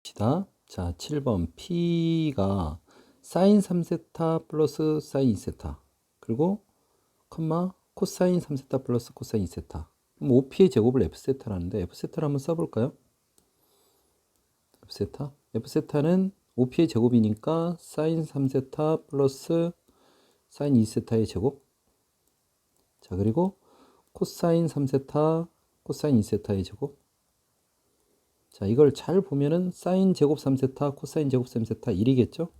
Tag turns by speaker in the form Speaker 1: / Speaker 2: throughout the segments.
Speaker 1: 봅시다. 자, 7번 P가 사인 3세타 플러스 사인 2세타 그리고 컴마 코사인 3세타 플러스 코사인 2세타. 그럼 OP의 제곱을 F세타라는데 F세타를 한번 써볼까요? F세타? F세타는 OP의 제곱이니까 사인 3세타 플러스 사인 2세타의 제곱. 자, 그리고 코사인 3세타 코사인 2세타의 제곱. 자, 이걸 잘 보면은 사인 제곱 3세타 코사인 제곱 3세타 1이겠죠?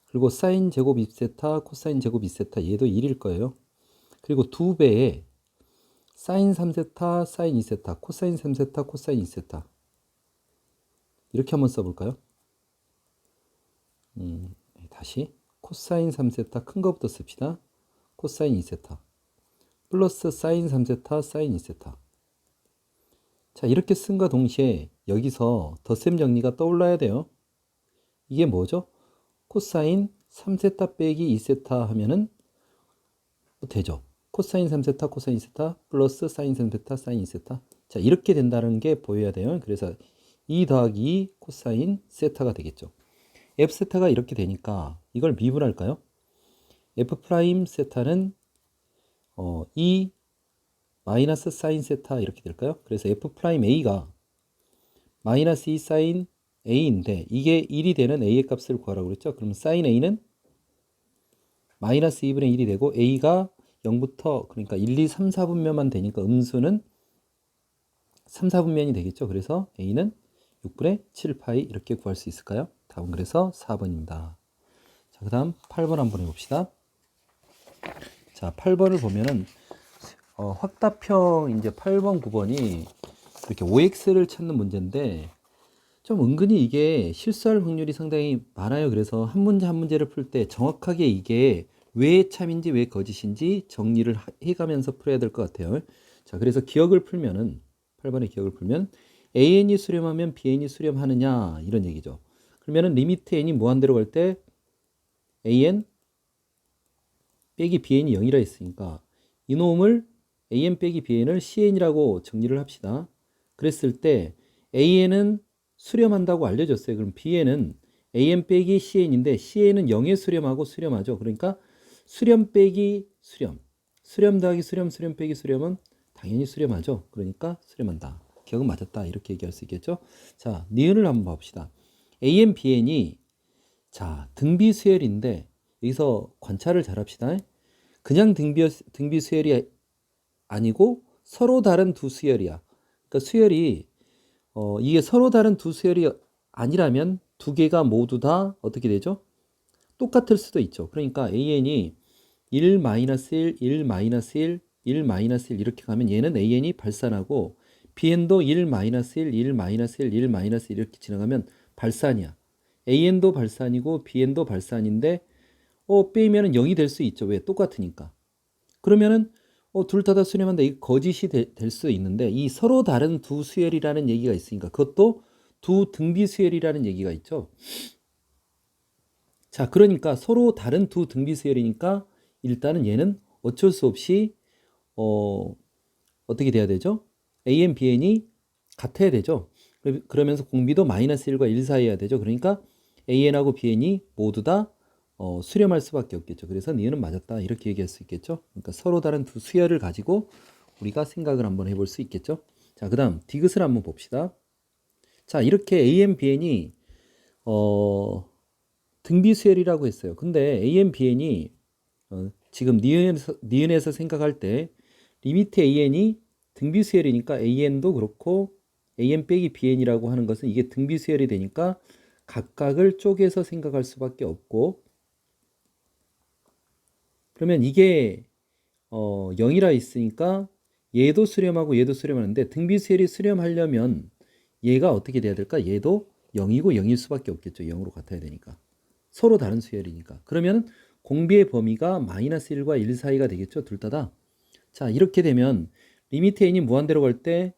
Speaker 1: 그리고 사인 제곱 2세타 코사인 제곱 2세타 얘도 1일 거예요. 그리고 2배에 사인 3세타 사인 2세타 코사인 3세타 코사인 2세타 이렇게 한번 써볼까요? 다시 코사인 3세타 큰 거부터 씁시다. 코사인 2세타 플러스 사인 3세타 사인 2세타. 자, 이렇게 쓴과 동시에 여기서 덧셈 정리가 떠올라야 돼요. 이게 뭐죠? 코사인 3세타 빼기 2세타 하면은 되죠. 코사인 3세타 코사인 2세타 플러스 사인 3세타 사인 2세타. 자, 이렇게 된다는 게 보여야 돼요. 그래서 2 더하기 2 코사인 세타가 되겠죠. F세타가 이렇게 되니까 이걸 미분할까요? F 프라임 세타는 2 마이너스 사인 세타 이렇게 될까요? 그래서 F 프라임 A가 마이너스 2 사인 A인데 이게 1이 되는 A의 값을 구하라고 그랬죠? 그럼 사인 A는 마이너스 2분의 1이 되고 A가 0부터 그러니까 1, 2, 3, 4분면만 되니까 음수는 3, 4분면이 되겠죠? 그래서 A는 6분의 7파이 이렇게 구할 수 있을까요? 답은 그래서 4번입니다. 자, 그 다음 8번 한번 해봅시다. 자, 8번을 보면은 확답형 이제 8번, 9번이 이렇게 OX를 찾는 문제인데 좀 은근히 이게 실수할 확률이 상당히 많아요. 그래서 한 문제 한 문제를 풀 때 정확하게 이게 왜 참인지 왜 거짓인지 정리를 해가면서 풀어야 될 것 같아요. 자, 그래서 기억을 풀면은 8번의 기억을 풀면 AN이 수렴하면 BN이 수렴하느냐 이런 얘기죠. 그러면은 리미트 N이 무한대로 갈 때 AN 빼기 BN이 0이라 했으니까 이놈을 AN 빼기 BN을 CN이라고 정리를 합시다. 그랬을 때 AN은 수렴한다고 알려줬어요. 그럼 BN은 AN 빼기 CN인데 CN은 0에 수렴하고 수렴하죠. 그러니까 수렴 빼기 수렴, 수렴 더하기 수렴, 수렴 빼기 수렴은 당연히 수렴하죠. 그러니까 수렴한다. 기억은 맞았다. 이렇게 얘기할 수 있겠죠. 자, 니은을 한번 봅시다. AN, BN이 자 등비 수열인데 여기서 관찰을 잘 합시다. 그냥 등비 수열이 아니고 서로 다른 두 수열이야. 그러니까 수열이 이게 서로 다른 두 수열이 아니라면 두 개가 모두 다 어떻게 되죠? 똑같을 수도 있죠. 그러니까 AN이 1, 1, 1, 1, 1, 이렇게 가면 얘는 AN이 발산하고 BN도 1, 1, 1, 1, 1 이렇게 지나가면 발산이야. AN도 발산이고 BN도 발산인데 빼면은 0이 될 수 있죠. 왜? 똑같으니까. 그러면은 둘 다 수렴한다. 이 거짓이 될 수 있는데 이 서로 다른 두 수열이라는 얘기가 있으니까 그것도 두 등비 수열이라는 얘기가 있죠. 자, 그러니까 서로 다른 두 등비 수열이니까 일단은 얘는 어쩔 수 없이 어떻게 돼야 되죠? AN, BN이 같아야 되죠. 그러면서 공비도 마이너스 1과 1 사이여야 되죠. 그러니까 AN하고 BN이 모두 다 수렴할 수밖에 없겠죠. 그래서 니은은 맞았다 이렇게 얘기할 수 있겠죠. 그러니까 서로 다른 두 수열을 가지고 우리가 생각을 한번 해볼 수 있겠죠. 자, 그 다음 디귿을 한번 봅시다. 자, 이렇게 AN, BN이 등비 수열이라고 했어요. 근데 AN, BN이 지금 니은에서 생각할 때 리미트 AN이 등비 수열이니까 AN도 그렇고 AN 빼기 BN이라고 하는 것은 이게 등비 수열이 되니까 각각을 쪼개서 생각할 수밖에 없고 그러면 이게 0이라 있으니까 얘도 수렴하고 얘도 수렴하는데 등비 수열이 수렴하려면 얘가 어떻게 돼야 될까? 얘도 0이고 0일 수밖에 없겠죠. 0으로 같아야 되니까. 서로 다른 수열이니까. 그러면 공비의 범위가 마이너스 1과 1 사이가 되겠죠. 둘 다. 자, 이렇게 되면 리미트 n이 무한대로 갈 때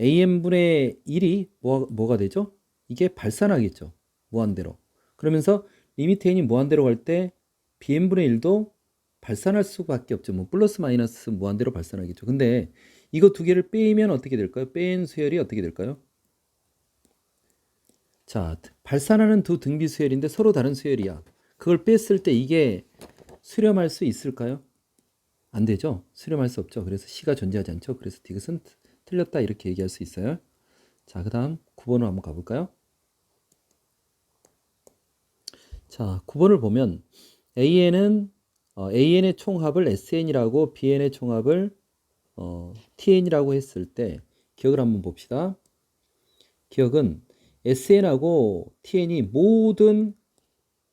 Speaker 1: an분의 1이 뭐가 되죠? 이게 발산하겠죠. 무한대로. 그러면서 리미트 n이 무한대로 갈 때 bn분의 1도 발산할 수밖에 없죠. 뭐 플러스 마이너스 무한대로 발산하겠죠. 근데 이거 두 개를 빼면 어떻게 될까요? 뺀 수열이 어떻게 될까요? 자, 발산하는 두 등비 수열인데 서로 다른 수열이야. 그걸 뺐을 때 이게 수렴할 수 있을까요? 안 되죠. 수렴할 수 없죠. 그래서 C가 존재하지 않죠. 그래서 디귿은 틀렸다 이렇게 얘기할 수 있어요. 자, 그 다음 9번으로 한번 가볼까요? 자, 9번을 보면 AN의 총합을 SN이라고 BN의 총합을 TN이라고 했을 때 기억을 한번 봅시다. 기억은 SN하고 TN이 모든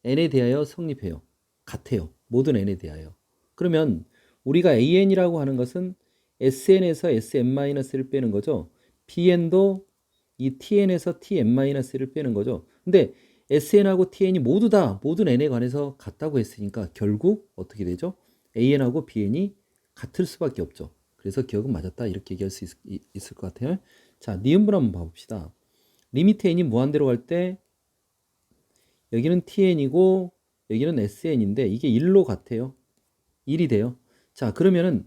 Speaker 1: N에 대하여 성립해요. 같아요. 모든 N에 대하여. 그러면 우리가 AN이라고 하는 것은 SN에서 SM-를 빼는 거죠. BN도 이 TN에서 TN-를 빼는 거죠. 근데 SN하고 TN이 모두 다 모든 N에 관해서 같다고 했으니까 결국 어떻게 되죠? AN하고 BN이 같을 수밖에 없죠. 그래서 기억은 맞았다 이렇게 얘기할 수 있을 것 같아요. 자, 니은분 한번 봐봅시다. 리미트 N이 무한대로 갈 때 여기는 TN이고 여기는 SN인데 이게 1로 같아요. 1이 돼요. 자, 그러면은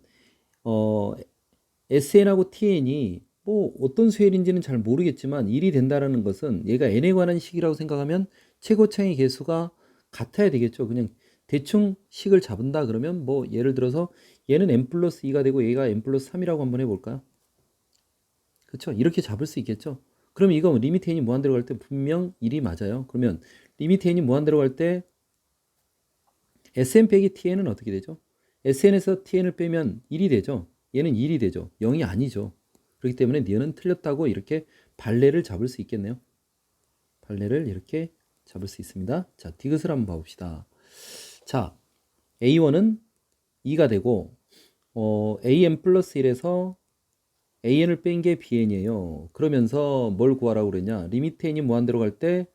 Speaker 1: SN하고 TN이 뭐 어떤 수열인지는 잘 모르겠지만 1이 된다라는 것은 얘가 N에 관한 식이라고 생각하면 최고차의 개수가 같아야 되겠죠. 그냥 대충 식을 잡은다 그러면 뭐 예를 들어서 얘는 n 플러스 2가 되고 얘가 n 플러스 3이라고 한번 해볼까요? 그렇죠? 이렇게 잡을 수 있겠죠. 그럼 이거 리미트 n이 무한대로 갈 때 분명 1이 맞아요. 그러면 리미트 n이 무한대로 갈 때 Sn 빼기 Tn은 어떻게 되죠? Sn에서 Tn을 빼면 1이 되죠. 얘는 1이 되죠. 0이 아니죠. 그렇기 때문에 니은은 틀렸다고 이렇게 발레를 잡을 수 있겠네요. 발레를 이렇게 잡을 수 있습니다. 자, 디귿을 한번 봐봅시다. 자, A1은 2가 되고 AN 플러스 1에서 AN을 뺀 게 BN이에요. 그러면서 뭘 구하라고 그랬냐? 리미트 n이 무한대로 갈 때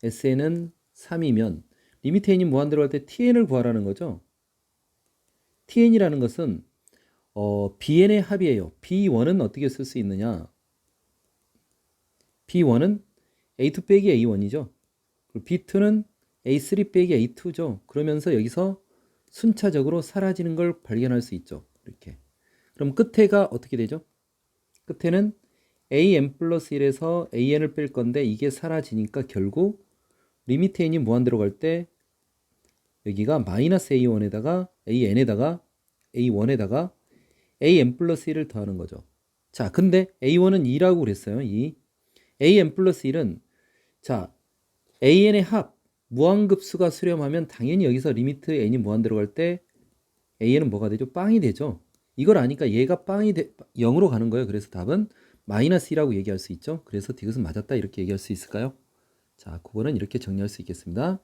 Speaker 1: SN은 3이면 리미트 n이 무한대로 갈 때 TN을 구하라는 거죠. TN이라는 것은 BN의 합이에요. B1은 어떻게 쓸 수 있느냐? B1은 A2 빼기 A1이죠. 그리고 B2는 A3 빼기 A2죠. 그러면서 여기서 순차적으로 사라지는 걸 발견할 수 있죠. 이렇게. 그럼 끝에가 어떻게 되죠? 끝에는 AN 플러스 1에서 AN을 뺄 건데 이게 사라지니까 결국 리미트 n이 무한대로 갈 때 여기가 마이너스 A1에다가 AN에다가 A1에다가 AN 플러스 1을 더하는 거죠. 자, 근데 A1은 2라고 그랬어요. 2. AN 플러스 1은 자, AN의 합 무한급수가 수렴하면 당연히 여기서 리미트 n이 무한대로 갈 때 AN은 뭐가 되죠? 빵이 되죠. 이걸 아니까 얘가 0으로 가는 거예요. 그래서 답은 마이너스 2라고 얘기할 수 있죠. 그래서 디귿은 맞았다 이렇게 얘기할 수 있을까요? 자, 그거는 이렇게 정리할 수 있겠습니다.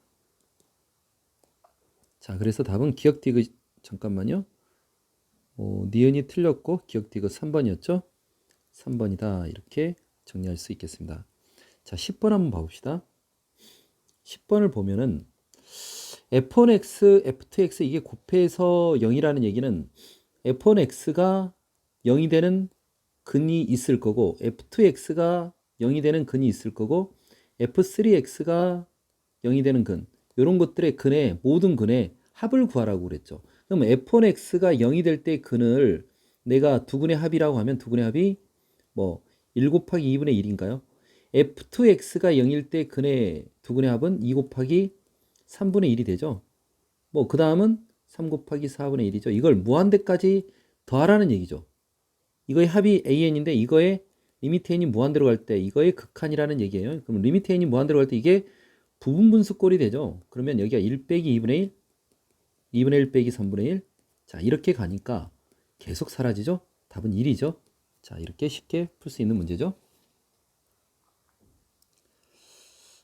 Speaker 1: 자, 그래서 답은 기억 디귿 잠깐만요. 니은이 틀렸고 기억 디귿 3번이었죠. 3번이다 이렇게 정리할 수 있겠습니다. 자, 10번 한번 봐봅시다. 10번을 보면은 F1x, F2x 이게 곱해서 0이라는 얘기는 F1x가 0이 되는 근이 있을 거고 F2x가 0이 되는 근이 있을 거고 F3x가 0이 되는 근 이런 것들의 근의 모든 근의 합을 구하라고 그랬죠. 그럼 F1x가 0이 될 때 근을 내가 두 근의 합이라고 하면 두 근의 합이 뭐 1 곱하기 2분의 1인가요? F2x가 0일 때 근의 두 근의 합은 2 곱하기 3분의 1이 되죠. 뭐 그 다음은 3 곱하기 4분의 1이죠. 이걸 무한대까지 더하라는 얘기죠. 이거의 합이 AN인데 이거의 리미트 n이 무한대로 갈 때 이거의 극한이라는 얘기예요. 그럼 리미트 n이 무한대로 갈 때 이게 부분분수꼴이 되죠. 그러면 여기가 1 빼기 2분의 1, 2분의 1 빼기 3분의 1. 자, 이렇게 가니까 계속 사라지죠. 답은 1이죠. 자, 이렇게 쉽게 풀 수 있는 문제죠.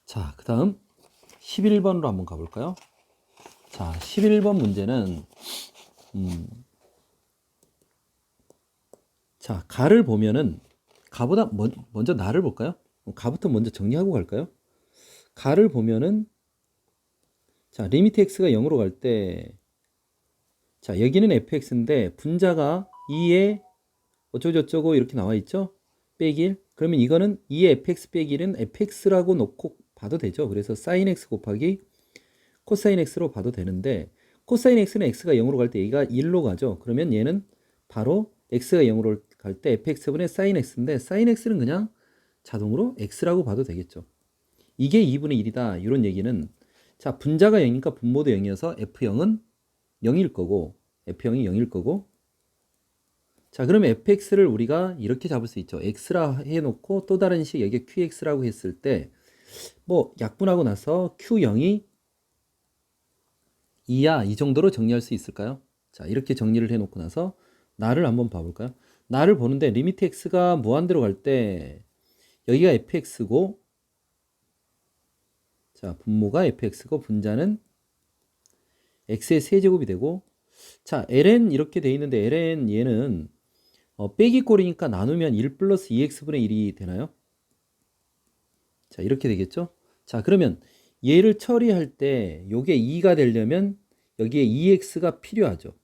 Speaker 1: 자, 그 다음 11번으로 한번 가볼까요? 자, 11번 문제는 자, 가를 보면은 가보다 먼저 나를 볼까요? 가부터 먼저 정리하고 갈까요? 가를 보면은 자, 리미트 x가 0으로 갈 때 자, 여기는 fx인데 분자가 2에 어쩌고저쩌고 이렇게 나와 있죠? 빼기 1. 그러면 이거는 2의 fx 빼기 1은 fx라고 놓고 봐도 되죠. 그래서 sin x 곱하기 코사인 x로 봐도 되는데 코사인 x는 x가 0으로 갈 때 얘가 1로 가죠. 그러면 얘는 바로 x가 0으로 갈 때 fx분의 sin x인데 sin x는 그냥 자동으로 x라고 봐도 되겠죠. 이게 2분의 1이다. 이런 얘기는 자, 분자가 0이니까 분모도 0이어서 f0은 0일 거고 f0이 0일 거고 자, 그러면 fx를 우리가 이렇게 잡을 수 있죠. x라 해놓고 또 다른 식 여기에 qx라고 했을 때 뭐 약분하고 나서 q0이 2야 이 정도로 정리할 수 있을까요? 자, 이렇게 정리를 해놓고 나서 나를 한번 봐볼까요? 나를 보는데 리미트 x가 무한대로 갈 때 여기가 fx고 자, 분모가 fx고 분자는 x의 세제곱이 되고 자, ln 이렇게 돼 있는데 ln 얘는 빼기 꼴이니까 나누면 1 플러스 2x분의 1이 되나요? 자, 이렇게 되겠죠? 자, 그러면 얘를 처리할 때 요게 2가 되려면 여기에 2x가 필요하죠.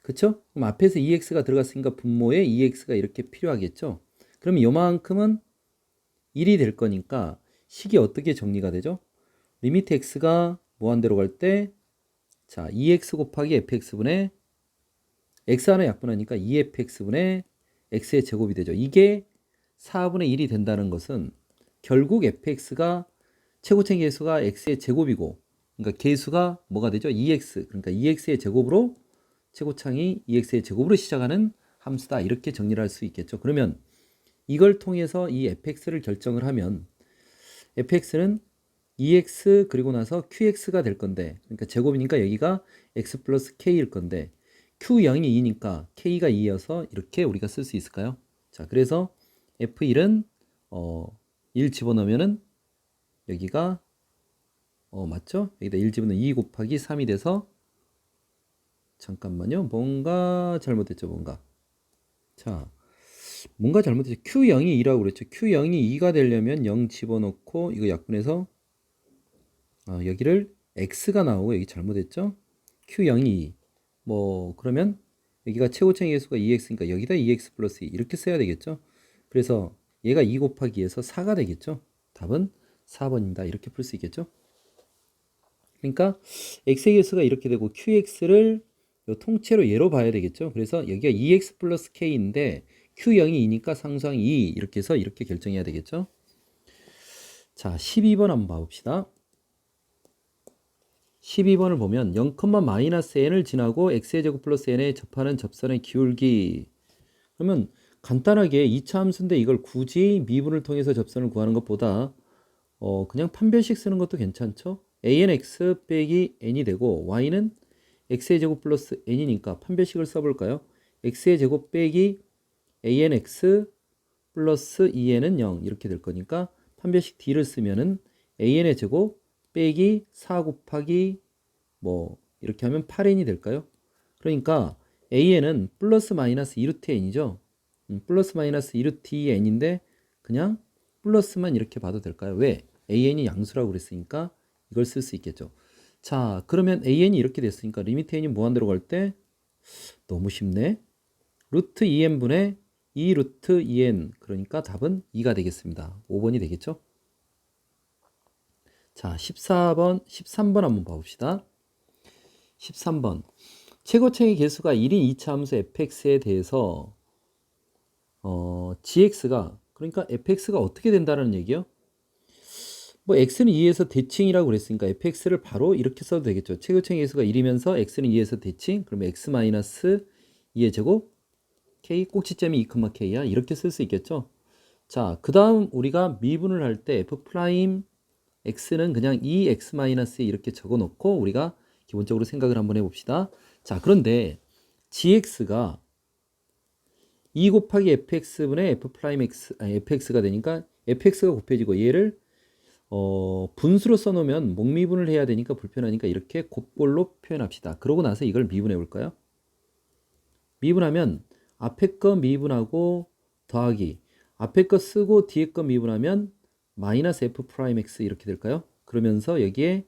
Speaker 1: 그쵸? 그럼 앞에서 2x가 들어갔으니까 분모에 2x가 이렇게 필요하겠죠? 그러면 요만큼은 1이 될 거니까 식이 어떻게 정리가 되죠? 리미트 x가 무한대로 갈 때 자, 2x 곱하기 fx분의 x 하나 약분하니까 2fx분의 x의 제곱이 되죠. 이게 4분의 1이 된다는 것은 결국 fx가 최고차 계수가 x의 제곱이고 그러니까 계수가 뭐가 되죠? 2x 그러니까 2x의 제곱으로 최고창이 2x의 제곱으로 시작하는 함수다. 이렇게 정리를 할 수 있겠죠. 그러면 이걸 통해서 이 fx를 결정을 하면 fx는 2x 그리고 나서 qx가 될 건데 그러니까 제곱이니까 여기가 x 플러스 k일 건데 q0이 2니까 k가 2여서 이렇게 우리가 쓸 수 있을까요? 자, 그래서 f1은 1 집어넣으면은 여기가 맞죠? 여기다 1 집어넣으면 2 곱하기 3이 돼서 잠깐만요. 뭔가 잘못됐죠, 뭔가. 자, 뭔가 잘못됐죠. Q0이 2라고 그랬죠. Q0이 2가 되려면 0 집어넣고 이거 약분해서 여기를 X가 나오고 여기 잘못했죠. Q0이 2. 뭐 그러면 여기가 최고차의 개수가 2X니까 여기다 2X 플러스 2 이렇게 써야 되겠죠. 그래서 얘가 2 곱하기 2에서 4가 되겠죠. 답은 4번입니다. 이렇게 풀 수 있겠죠. 그러니까 X의 개수가 이렇게 되고 QX를 요 통째로 얘로 봐야 되겠죠. 그래서 여기가 2x 플러스 k인데 q0이 2니까 상수항 2 이렇게 해서 이렇게 결정해야 되겠죠. 자, 12번 한번 봐봅시다. 12번을 보면 0, 마이너스 n을 지나고 x의 제곱 플러스 n에 접하는 접선의 기울기. 그러면 간단하게 2차 함수인데 이걸 굳이 미분을 통해서 접선을 구하는 것보다 그냥 판별식 쓰는 것도 괜찮죠. anx 빼기 n이 되고 y는 x의 제곱 플러스 n이니까 판별식을 써볼까요? x의 제곱 빼기 anx 플러스 2n은 0 이렇게 될 거니까 판별식 d를 쓰면은 an의 제곱 빼기 4 곱하기 뭐 이렇게 하면 8n이 될까요? 그러니까 an은 플러스 마이너스 2루트 n이죠. 플러스 마이너스 2루트 2n인데 그냥 플러스만 이렇게 봐도 될까요? 왜? an이 양수라고 그랬으니까 이걸 쓸 수 있겠죠. 자, 그러면 an이 이렇게 됐으니까 리미트 n이 무한대로 갈 때 너무 쉽네. 루트 2n분의 2 루트 2n 그러니까 답은 2가 되겠습니다. 5번이 되겠죠? 자, 13번 한번 봐봅시다. 13번 최고차의 개수가 1인 2차 함수 fx에 대해서 gx가 그러니까 fx가 어떻게 된다는 얘기요? 뭐 x는 2에서 대칭이라고 그랬으니까 fx를 바로 이렇게 써도 되겠죠. 최고차의 개수가 1이면서 x는 2에서 대칭 그러면 x 마이너스 2의 제곱 k 꼭지점이 2,k야 이렇게 쓸 수 있겠죠. 자, 그 다음 우리가 미분을 할 때 f 프라임 x는 그냥 2x 마이너스에 이렇게 적어 놓고 우리가 기본적으로 생각을 한번 해봅시다. 자, 그런데 gx가 2 곱하기 fx분의 f 프라임 x fx가 되니까 fx가 곱해지고 얘를 분수로 써놓으면 목미분을 해야 되니까 불편하니까 이렇게 곱볼로 표현합시다. 그러고 나서 이걸 미분해 볼까요? 미분하면 앞에 거 미분하고 더하기 앞에 거 쓰고 뒤에 거 미분하면 마이너스 f 프라임 x 이렇게 될까요? 그러면서 여기에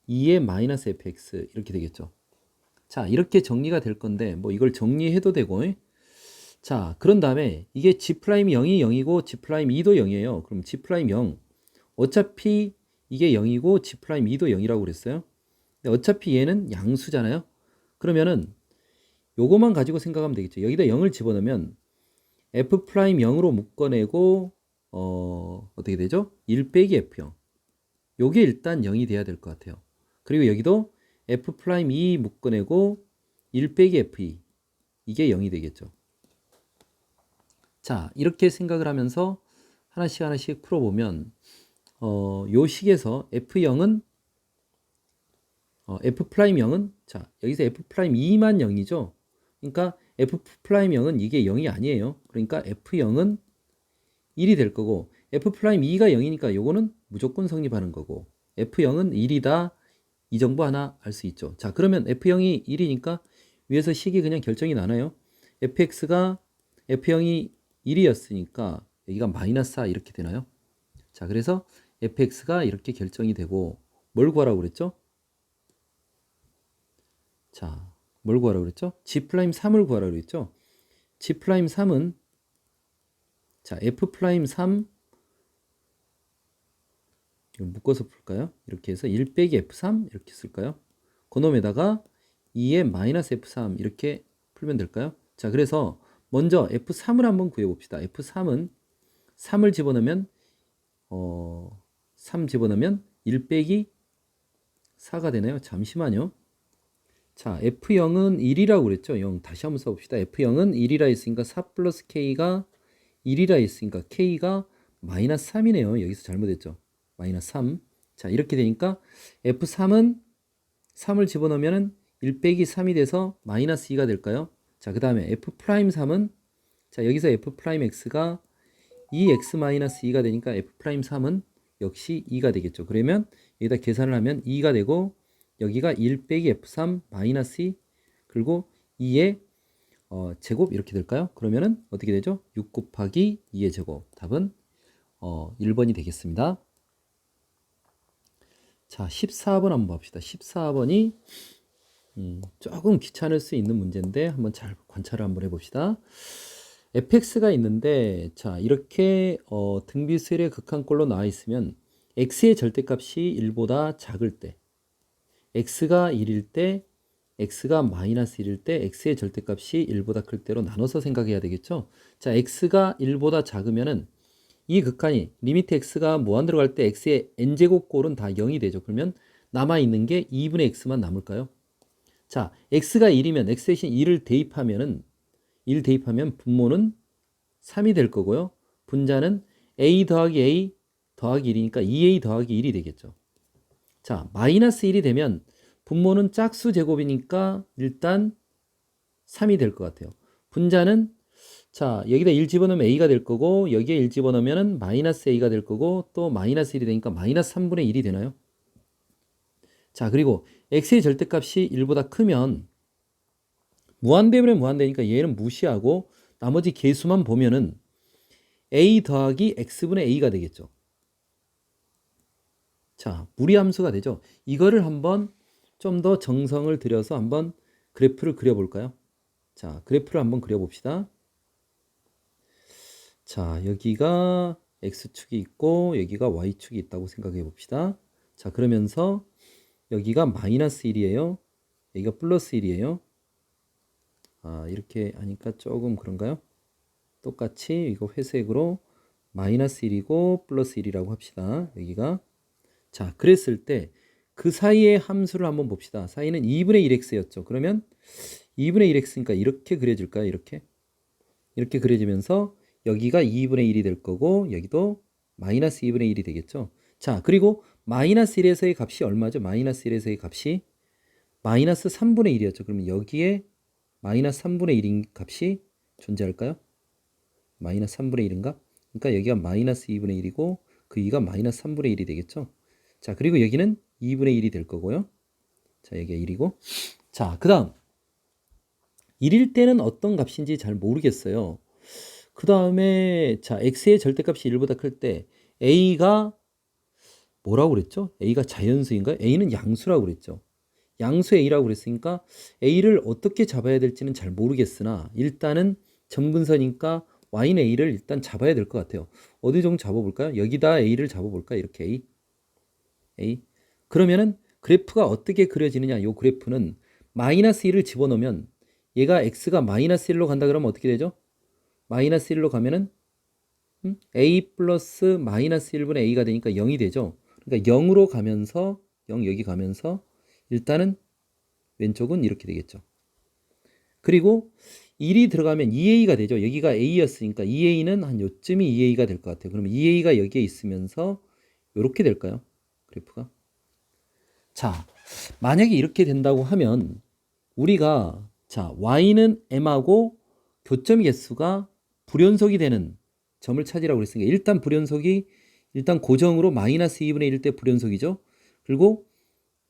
Speaker 1: 2의 마이너스 fx 이렇게 되겠죠. 자, 이렇게 정리가 될 건데 뭐 이걸 정리해도 되고 자, 그런 다음에 이게 g 프라임 0이 0이고 g 프라임 2도 0이에요. 그럼 g 프라임 0 어차피 이게 0이고 g 프라임 2도 0이라고 그랬어요. 근데 어차피 얘는 양수잖아요. 그러면은 요거만 가지고 생각하면 되겠죠. 여기다 0을 집어넣으면 f 프라임 0으로 묶어내고 어떻게 되죠? 1 빼기 F0. 요게 일단 0이 돼야 될 것 같아요. 그리고 여기도 F'2 묶어내고 1 빼기 F2. 이게 0이 되겠죠. 자, 이렇게 생각을 하면서 하나씩 하나씩 풀어보면 요 식에서 F0은 F'0은 자, 여기서 F'2만 0이죠. 그러니까 F'0은 이게 0이 아니에요. 그러니까 F0은 1이 될 거고 F'2가 0이니까 요거는 무조건 성립하는 거고 F0은 1이다. 이 정보 하나 알 수 있죠. 자, 그러면 F0이 1이니까 위에서 식이 그냥 결정이 나나요? F(x)가 F0이 1이었으니까 여기가 마이너스 4 이렇게 되나요? 자, 그래서 Fx가 이렇게 결정이 되고 뭘 구하라고 그랬죠? 자, 뭘 구하라고 그랬죠? G'3을 구하라고 그랬죠? G'3은 자, F'3 이거 묶어서 풀까요? 이렇게 해서 1 빼기 F3 이렇게 쓸까요? 그놈에다가 2의 마이너스 F3 이렇게 풀면 될까요? 자, 그래서 먼저 F3을 한번 구해봅시다. F3은 3을 집어넣으면 3 집어넣으면 1 빼기 4가 되나요? 잠시만요. 자, F0은 1이라고 그랬죠? 0 다시 한번 써봅시다. F0은 1이라 했으니까 4 플러스 K가 1이라 했으니까 K가 마이너스 3이네요. 여기서 잘못했죠. 마이너스 3. 자, 이렇게 되니까 F3은 3을 집어넣으면 1 빼기 3이 돼서 마이너스 2가 될까요? 자, 그 다음에 F'3은 자, 여기서 F'X가 2x-2가 되니까 F'3은 역시 2가 되겠죠. 그러면 여기다 계산을 하면 2가 되고 여기가 1 빼기 F3 마이너스 2 그리고 2의 제곱 이렇게 될까요? 그러면은 어떻게 되죠? 6 곱하기 2의 제곱. 답은 1번이 되겠습니다. 자, 14번 한번 봅시다. 14번이 조금 귀찮을 수 있는 문제인데 한번 잘 관찰을 한번 해봅시다. fx가 있는데 자, 이렇게 등비수열의 극한꼴로 나와 있으면 x의 절대값이 1보다 작을 때 x가 1일 때 x가 마이너스 1일 때 x의 절대값이 1보다 클 때로 나눠서 생각해야 되겠죠. 자, x가 1보다 작으면은 이 극한이 리미트 x가 무한대로 갈 때 x의 n제곱 꼴은 다 0이 되죠. 그러면 남아있는 게 2분의 x만 남을까요? 자, x가 1이면 x 대신 1을 대입하면은 1 대입하면 분모는 3이 될 거고요. 분자는 a 더하기 a 더하기 1이니까 2a 더하기 1이 되겠죠. 자, 마이너스 1이 되면 분모는 짝수 제곱이니까 일단 3이 될 것 같아요. 분자는 자, 여기다 1 집어넣으면 a가 될 거고 여기에 1 집어넣으면 마이너스 a가 될 거고 또 마이너스 1이 되니까 마이너스 3분의 1이 되나요? 자, 그리고 x의 절대값이 1보다 크면 무한대면 무한대니까 얘는 무시하고 나머지 개수만 보면은 a 더하기 x분의 a가 되겠죠. 자, 무리함수가 되죠. 이거를 한번 좀 더 정성을 들여서 한번 그래프를 그려볼까요? 자, 그래프를 한번 그려봅시다. 자, 여기가 x축이 있고 여기가 y축이 있다고 생각해 봅시다. 자, 그러면서 여기가 마이너스 1이에요. 여기가 플러스 1이에요. 아, 이렇게 하니까 조금 그런가요? 똑같이 이거 회색으로 마이너스 1이고 플러스 1이라고 합시다. 여기가 자, 그랬을 때 그 사이의 함수를 한번 봅시다. 사이는 2분의 1x였죠. 그러면 2분의 1x니까 이렇게 그려질까요? 이렇게 그려지면서 여기가 2분의 1이 될 거고 여기도 마이너스 2분의 1이 되겠죠. 자, 그리고 마이너스 1에서의 값이 얼마죠? 마이너스 1에서의 값이 마이너스 3분의 1이었죠. 그러면 여기에 마이너스 3분의 1인 값이 존재할까요? 마이너스 3분의 1인가? 그러니까 여기가 마이너스 2분의 1이고 그 2가 마이너스 3분의 1이 되겠죠. 자, 그리고 여기는 2분의 1이 될 거고요. 자, 여기가 1이고 자, 그 다음 1일 때는 어떤 값인지 잘 모르겠어요. 그 다음에 자, x의 절대값이 1보다 클 때 a가 뭐라고 그랬죠? a가 자연수인가요? a는 양수라고 그랬죠. 양수 a라고 그랬으니까 a를 어떻게 잡아야 될지는 잘 모르겠으나 일단은 점근선이니까 y는 a를 일단 잡아야 될 것 같아요. 어디 정도 잡아볼까요? 여기다 a를 잡아볼까요? 이렇게 a 그러면은 그래프가 어떻게 그려지느냐? 이 그래프는 마이너스 1을 집어넣으면 얘가 x가 마이너스 1로 간다 그러면 어떻게 되죠? 마이너스 1로 가면은 a 플러스 마이너스 1분의 a가 되니까 0이 되죠. 그러니까 0으로 가면서 0 여기 가면서 일단은 왼쪽은 이렇게 되겠죠. 그리고 1이 들어가면 2a가 되죠. 여기가 a였으니까 2a는 한 요쯤이 2a가 될 것 같아요. 그러면 2a가 여기에 있으면서 이렇게 될까요? 그래프가. 자, 만약에 이렇게 된다고 하면 우리가 자 y는 m하고 교점 개수가 불연속이 되는 점을 찾으라고 그랬으니까 일단 불연속이 일단 고정으로 마이너스 2분의 1일 때 불연속이죠. 그리고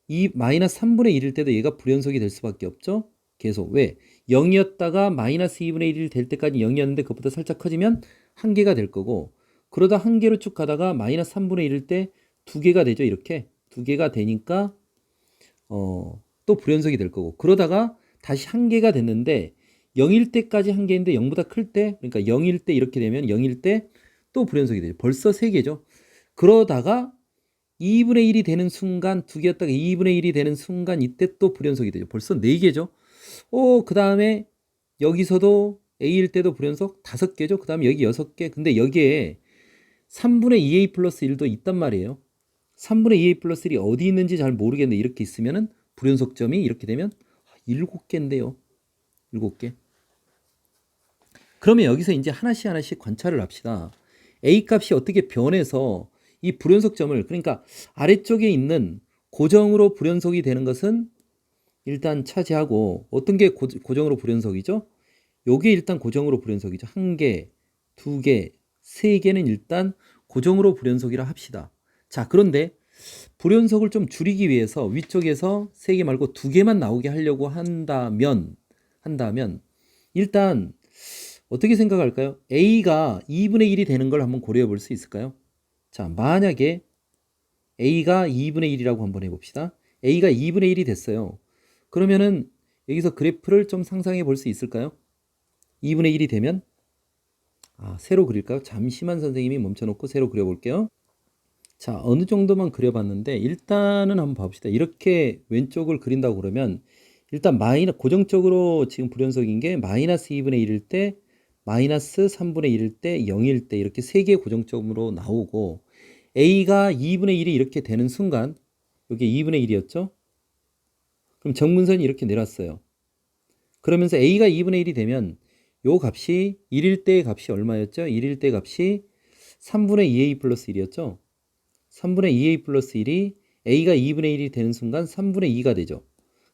Speaker 1: 이 마이너스 3분의 1일 때도 얘가 불연속이 될 수밖에 없죠. 계속 왜? 0이었다가 마이너스 2분의 1이 될 때까지 0이었는데 그것보다 살짝 커지면 1개가 될 거고 그러다 1개로 쭉 가다가 마이너스 3분의 1일 때 2개가 되죠. 이렇게 2개가 되니까 또 불연속이 될 거고 그러다가 다시 1개가 됐는데 0일 때까지 1개인데 0보다 클 때 그러니까 0일 때 이렇게 되면 0일 때 또 불연속이 되죠. 벌써 3개죠. 그러다가 2분의 1이 되는 순간 2개였다가 2분의 1이 되는 순간 이때 또 불연속이 되죠. 벌써 4개죠. 그 다음에 여기서도 A일 때도 불연속 5개죠. 그 다음에 여기 6개. 근데 여기에 3분의 2A 플러스 1도 있단 말이에요. 3분의 2A 플러스 1이 어디 있는지 잘 모르겠는데 이렇게 있으면은 불연속점이 이렇게 되면 7개인데요. 7개. 그러면 여기서 이제 하나씩 하나씩 관찰을 합시다. A 값이 어떻게 변해서 이 불연속점을 그러니까 아래쪽에 있는 고정으로 불연속이 되는 것은 일단 차지하고 어떤 게 고정으로 불연속이죠? 요게 일단 고정으로 불연속이죠. 1개, 2개, 3개는 일단 고정으로 불연속이라 합시다. 자, 그런데 불연속을 좀 줄이기 위해서 위쪽에서 3개 말고 2개만 나오게 하려고 한다면 일단 어떻게 생각할까요? A가 2분의 1이 되는 걸 한번 고려해 볼 수 있을까요? 자, 만약에 A가 2분의 1이라고 한번 해봅시다. A가 2분의 1이 됐어요. 그러면은 여기서 그래프를 좀 상상해 볼 수 있을까요? 2분의 1이 되면 세로 그릴까요? 잠시만 선생님이 멈춰놓고 세로 그려볼게요. 자, 어느 정도만 그려봤는데 일단은 한번 봅시다. 이렇게 왼쪽을 그린다고 그러면 일단 고정적으로 지금 불연속인 게 마이너스 2분의 1일 때 마이너스 3분의 1일 때 0일 때 이렇게 3개 고정점으로 나오고 A가 2분의 1이 이렇게 되는 순간 여기 2분의 1이었죠? 그럼 정문선이 이렇게 내렸어요. 그러면서 A가 2분의 1이 되면 요 값이 1일 때의 값이 얼마였죠? 1일 때 값이 3분의 2A 플러스 1이었죠? 3분의 2A 플러스 1이 A가 2분의 1이 되는 순간 3분의 2가 되죠.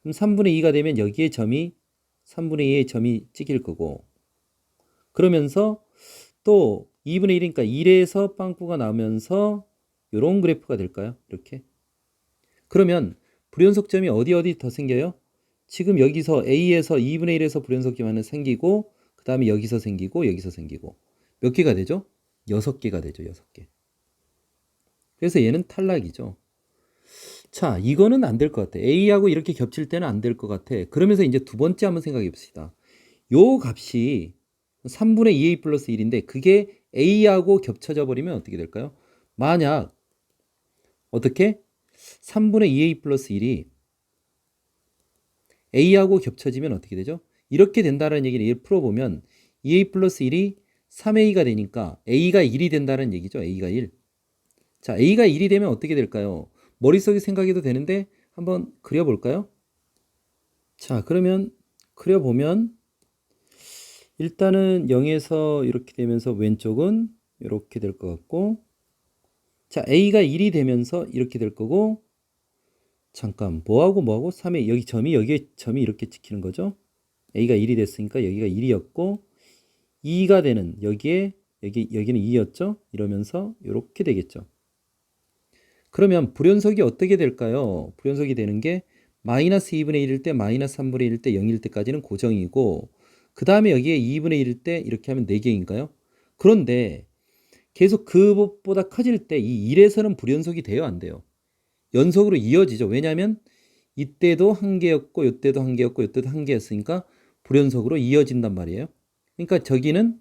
Speaker 1: 그럼 3분의 2가 되면 여기에 점이 3분의 2의 점이 찍힐 거고 그러면서 또 2분의 1이니까 1에서 빵꾸가 나오면서 이런 그래프가 될까요? 이렇게. 그러면 불연속점이 어디 더 생겨요? 지금 여기서 A에서 2분의 1에서 불연속점이 하나 생기고 그 다음에 여기서 생기고 여기서 생기고 몇 개가 되죠? 6개가 되죠. 6개. 그래서 얘는 탈락이죠. 자, 이거는 안 될 것 같아. A하고 이렇게 겹칠 때는 안 될 것 같아. 그러면서 이제 두 번째 한번 생각해 봅시다. 요 값이 3분의 2A 플러스 1인데 그게 A하고 겹쳐져 버리면 어떻게 될까요? 만약 어떻게? 3분의 2A 플러스 1이 A하고 겹쳐지면 어떻게 되죠? 이렇게 된다는 얘기를 얘를 풀어보면 2A 플러스 1이 3A가 되니까 A가 1이 된다는 얘기죠. A가 1. 자, A가 1이 되면 어떻게 될까요? 머릿속에 생각해도 되는데 한번 그려볼까요? 자, 그러면 그려보면 일단은 0에서 이렇게 되면서 왼쪽은 이렇게 될 것 같고 자, A가 1이 되면서 이렇게 될 거고 잠깐 뭐하고 3에 여기 점이 여기에 점이 이렇게 찍히는 거죠. A가 1이 됐으니까 여기가 1이었고 2가 되는 여기는 2였죠. 이러면서 이렇게 되겠죠. 그러면 불연속이 어떻게 될까요? 불연속이 되는 게 마이너스 2분의 1일 때 마이너스 3분의 1일 때 0일 때까지는 고정이고 그 다음에 여기에 2분의 1일 때 이렇게 하면 4개인가요? 그런데 계속 그것보다 커질 때 이 1에서는 불연속이 돼요? 안 돼요? 연속으로 이어지죠. 왜냐하면 이때도 1개였고 이때도 1개였고 이때도 1개였으니까 불연속으로 이어진단 말이에요. 그러니까 저기는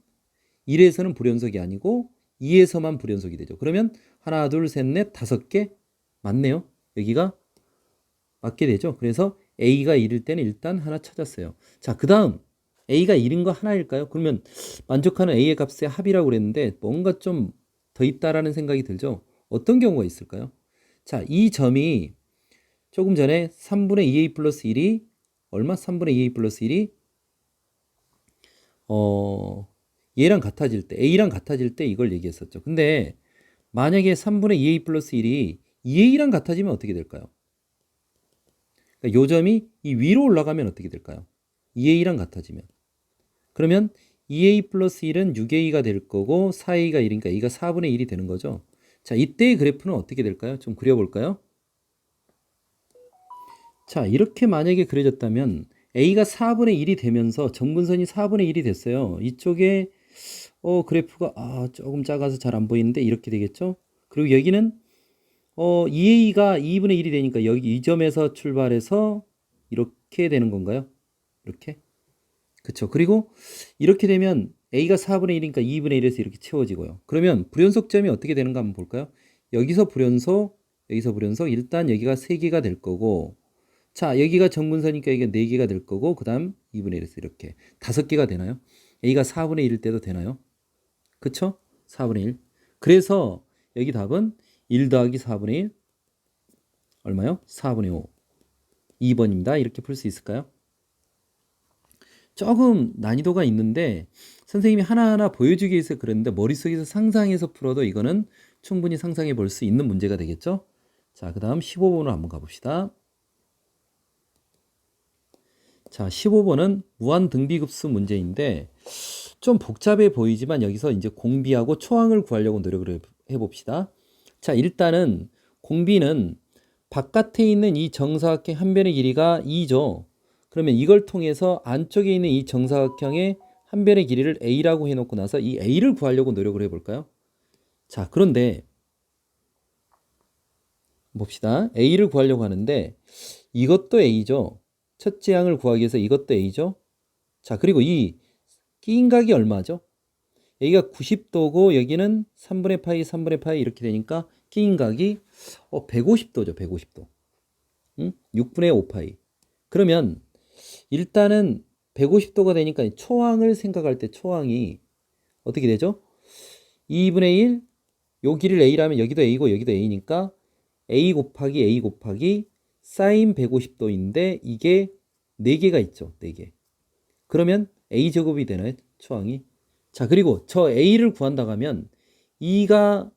Speaker 1: 1에서는 불연속이 아니고 2에서만 불연속이 되죠. 그러면 하나, 둘, 셋, 넷, 5개 맞네요. 여기가 맞게 되죠. 그래서 A가 1일 때는 일단 하나 찾았어요. 자, 그 다음 a가 1인 거 하나일까요? 그러면 만족하는 a의 값의 합이라고 그랬는데 뭔가 좀 더 있다라는 생각이 들죠? 어떤 경우가 있을까요? 자, 이 점이 조금 전에 3분의 2a 플러스 1이 얼마? 3분의 2a 플러스 1이 얘랑 같아질 때, a랑 같아질 때 이걸 얘기했었죠. 근데 만약에 3분의 2a 플러스 1이 2a랑 같아지면 어떻게 될까요? 그러니까 요 점이 이 위로 올라가면 어떻게 될까요? 2a랑 같아지면. 그러면 2a 플러스 1은 6a가 될 거고 4a가 1이니까 a가 4분의 1이 되는 거죠. 자, 이때의 그래프는 어떻게 될까요? 좀 그려볼까요? 자, 이렇게 만약에 그려졌다면 a가 4분의 1이 되면서 점근선이 4분의 1이 됐어요. 이쪽에 그래프가 조금 작아서 잘 안 보이는데 이렇게 되겠죠? 그리고 여기는 2a가 2분의 1이 되니까 여기 이 점에서 출발해서 이렇게 되는 건가요? 이렇게? 그쵸. 그리고 이렇게 되면 a가 4분의 1이니까 2분의 1에서 이렇게 채워지고요. 그러면 불연속점이 어떻게 되는가 한번 볼까요? 여기서 불연속, 여기서 불연속, 일단 여기가 3개가 될 거고, 자, 여기가 정분선이니까 여기가 4개가 될 거고, 그 다음 2분의 1에서 이렇게 5개가 되나요? a가 4분의 1일 때도 되나요? 그쵸? 4분의 1. 그래서 여기 답은 1 더하기 4분의 1, 얼마요? 4분의 5. 2번입니다. 이렇게 풀 수 있을까요? 조금 난이도가 있는데 선생님이 하나하나 보여주기 위해서 그랬는데 머릿속에서 상상해서 풀어도 이거는 충분히 상상해 볼 수 있는 문제가 되겠죠? 자, 그 다음 15번으로 한번 가봅시다. 자, 15번은 무한 등비급수 문제인데 좀 복잡해 보이지만 여기서 이제 공비하고 초항을 구하려고 노력을 해봅시다. 자, 일단은 공비는 바깥에 있는 이 정사각형 한 변의 길이가 2죠. 그러면 이걸 통해서 안쪽에 있는 이 정사각형의 한 변의 길이를 a라고 해놓고 나서 이 a를 구하려고 노력을 해볼까요? 자, 그런데 봅시다. a를 구하려고 하는데 이것도 a죠. 첫째 항을 구하기 위해서 이것도 a죠. 자, 그리고 이 끼인 각이 얼마죠? 여기가 90도고 여기는 3분의 파이 3분의 파이 이렇게 되니까 끼인 각이 150도죠. 150도. 응? 6분의 5파이. 그러면 일단은 150도가 되니까 초항을 생각할 때 초항이 어떻게 되죠? 2분의 1, 요 길이를 a라면 여기도 a고 여기도 a니까 a 곱하기 a 곱하기 사인 150도인데 이게 4개가 있죠. 4개. 그러면 a제곱이 되나요? 초항이. 자, 그리고 저 a를 구한다고 하면 2가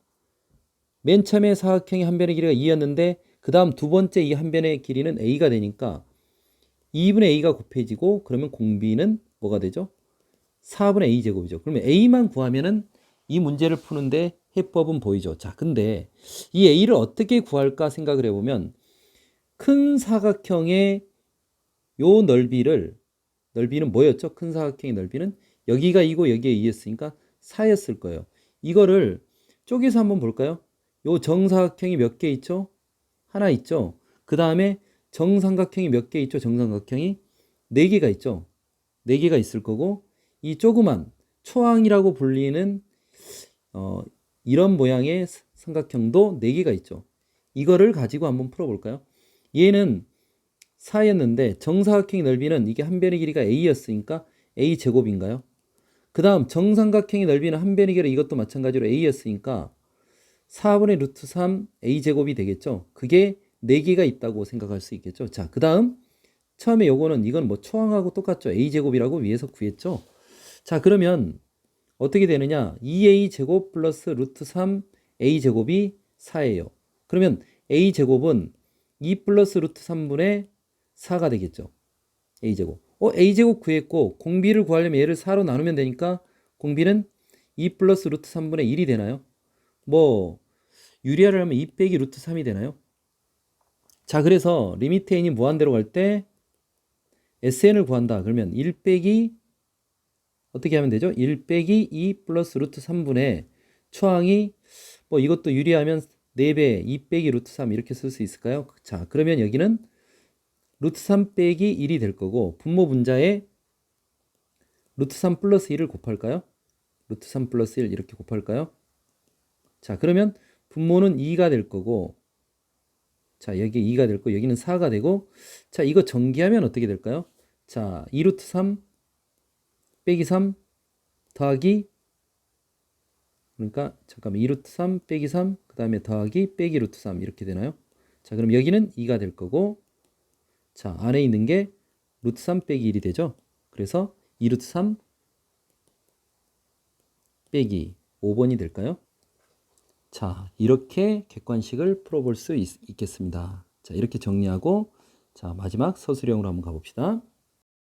Speaker 1: 맨 처음에 사각형의 한 변의 길이가 2였는데 그 다음 두 번째 이 한 변의 길이는 a가 되니까 2분의 a가 곱해지고 그러면 공비는 뭐가 되죠? 4분의 a 제곱이죠. 그러면 a만 구하면은 이 문제를 푸는데 해법은 보이죠. 자, 근데 이 a를 어떻게 구할까 생각을 해보면 큰 사각형의 요 넓이는 뭐였죠? 큰 사각형의 넓이는 여기가 2고 여기가 2였으니까 4였을 거예요. 이거를 쪼개서 한번 볼까요? 요 정사각형이 몇 개 있죠? 하나 있죠. 그 다음에 정삼각형이 몇 개 있죠? 정삼각형이 4개가 있죠. 4개가 있을 거고 이 조그만 초항이라고 불리는 이런 모양의 삼각형도 4개가 있죠. 이거를 가지고 한번 풀어볼까요? 얘는 4였는데 정사각형의 넓이는 이게 한 변의 길이가 a였으니까 a 제곱인가요? 그 다음 정삼각형의 넓이는 한 변의 길이 이것도 마찬가지로 a였으니까 4분의 루트 3 a 제곱이 되겠죠. 그게 4개가 있다고 생각할 수 있겠죠. 자, 그 다음 처음에 요거는 이건 뭐 초항하고 똑같죠. a 제곱이라고 위에서 구했죠. 자, 그러면 어떻게 되느냐? 2a 제곱 플러스 루트 3 a 제곱이 4예요. 그러면 a 제곱은 2 플러스 루트 3분의 4가 되겠죠. a 제곱. a 제곱 구했고 공비를 구하려면 얘를 4로 나누면 되니까 공비는 2 플러스 루트 3분의 1이 되나요? 뭐 유리화를 하면 2 빼기 루트 3이 되나요? 자, 그래서 리미트 n이 무한대로 갈 때 SN을 구한다. 그러면 1 빼기 어떻게 하면 되죠? 1 빼기 2 플러스 루트 3분의 초항이 뭐 이것도 유리하면 4배 2 빼기 루트 3 이렇게 쓸 수 있을까요? 자, 그러면 여기는 루트 3 빼기 1이 될 거고 분모 분자에 루트 3 플러스 1을 곱할까요? 루트 3 플러스 1 이렇게 곱할까요? 자, 그러면 분모는 2가 될 거고 자, 여기 2가 될 거, 여기는 4가 되고 자, 이거 전기하면 어떻게 될까요? 자, 2루트 3 빼기 3 더하기, 그러니까 잠깐만 2 루트 3 빼기 3 그 다음에 더하기 빼기 루트 3 이렇게 되나요? 자, 그럼 여기는 2가 될 거고, 자, 안에 있는 게 루트 3 빼기 1이 되죠. 그래서 2 루트 3 빼기 5번이 될까요? 자, 이렇게 객관식을 풀어볼 수 있겠습니다. 자, 이렇게 정리하고, 자, 마지막 서술형으로 한번 가봅시다.